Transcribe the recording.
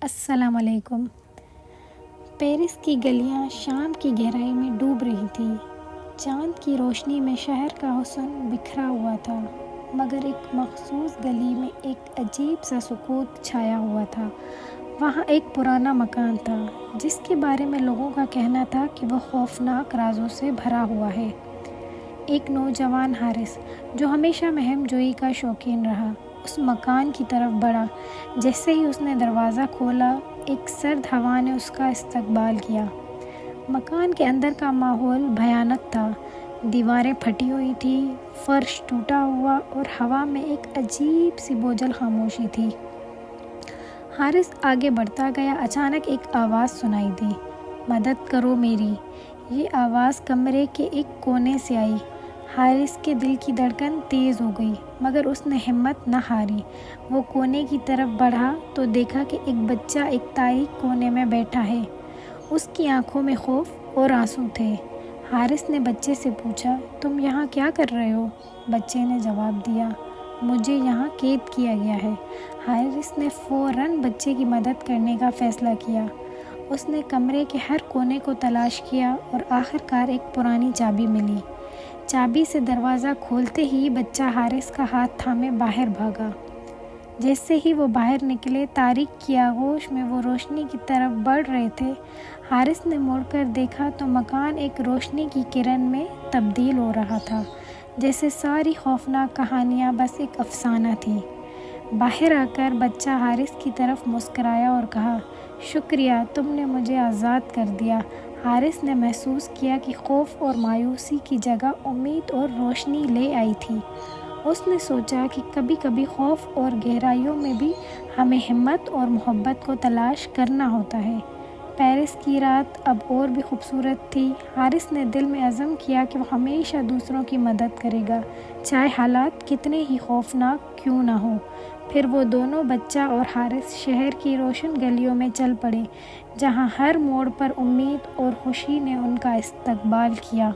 السلام علیکم۔ پیرس کی گلیاں شام کی گہرائی میں ڈوب رہی تھیں۔ چاند کی روشنی میں شہر کا حسن بکھرا ہوا تھا، مگر ایک مخصوص گلی میں ایک عجیب سا سکوت چھایا ہوا تھا۔ وہاں ایک پرانا مکان تھا جس کے بارے میں لوگوں کا کہنا تھا کہ وہ خوفناک رازوں سے بھرا ہوا ہے۔ ایک نوجوان حارث، جو ہمیشہ مہم جوئی کا شوقین رہا، اس مکان کی طرف بڑھا۔ جیسے ہی اس نے دروازہ کھولا، ایک سرد ہوا نے اس کا استقبال کیا۔ مکان کے اندر کا ماحول بھیانک تھا۔ دیواریں پھٹی ہوئی تھیں، فرش ٹوٹا ہوا، اور ہوا میں ایک عجیب سی بوجھل خاموشی تھی۔ حارث آگے بڑھتا گیا۔ اچانک ایک آواز سنائی دی، "مدد کرو میری۔" یہ آواز کمرے کے ایک کونے سے آئی۔ حارث کے دل کی دھڑکن تیز ہو گئی، مگر اس نے ہمت نہ ہاری۔ وہ کونے کی طرف بڑھا تو دیکھا کہ ایک بچہ ایک تاریک کونے میں بیٹھا ہے۔ اس کی آنکھوں میں خوف اور آنسو تھے۔ حارث نے بچے سے پوچھا، "تم یہاں کیا کر رہے ہو؟" بچے نے جواب دیا، "مجھے یہاں قید کیا گیا ہے۔" حارث نے فوراً بچے کی مدد کرنے کا فیصلہ کیا۔ اس نے کمرے کے ہر کونے کو تلاش کیا اور آخرکار ایک پرانی چابی ملی۔ چابی سے دروازہ کھولتے ہی بچہ حارث کا ہاتھ تھامے باہر بھاگا۔ جیسے ہی وہ باہر نکلے، تاریکی کی آغوش میں وہ روشنی کی طرف بڑھ رہے تھے۔ حارث نے مڑ کر دیکھا تو مکان ایک روشنی کی کرن میں تبدیل ہو رہا تھا، جیسے ساری خوفناک کہانیاں بس ایک افسانہ تھی۔ باہر آ کر بچہ حارث کی طرف مسکرایا اور کہا، "شکریہ، تم نے مجھے آزاد کر دیا۔" حارث نے محسوس کیا کہ خوف اور مایوسی کی جگہ امید اور روشنی لے آئی تھی۔ اس نے سوچا کہ کبھی کبھی خوف اور گہرائیوں میں بھی ہمیں ہمت اور محبت کو تلاش کرنا ہوتا ہے۔ پیرس کی رات اب اور بھی خوبصورت تھی۔ حارث نے دل میں عزم کیا کہ وہ ہمیشہ دوسروں کی مدد کرے گا، چاہے حالات کتنے ہی خوفناک کیوں نہ ہوں۔ پھر وہ دونوں، بچہ اور حارث، شہر کی روشن گلیوں میں چل پڑے، جہاں ہر موڑ پر امید اور خوشی نے ان کا استقبال کیا۔